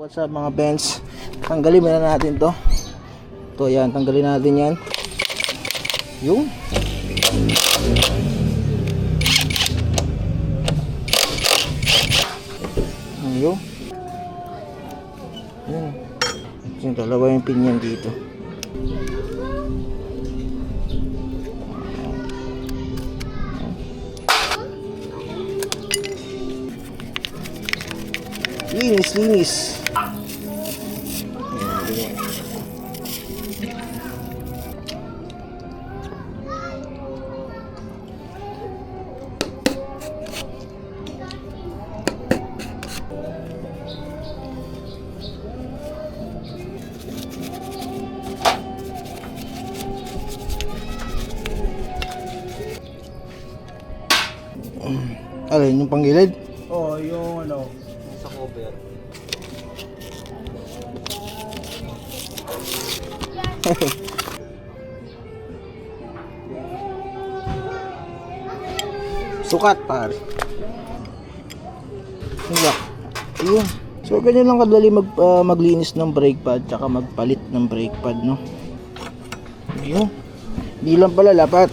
What's up mga Benz? Tanggalin muna natin to. Ito yan, tanggalin natin yan. Yung yung yan. Yung dalawa yung pin yan dito. Linis. Alin yung panggilid? Oh, yung ano, sa cover. Sukat par. Ayun. So ganyan lang kadali maglinis ng brake pad tsaka magpalit ng brake pad, no. Ayun. Di lang pala lapat.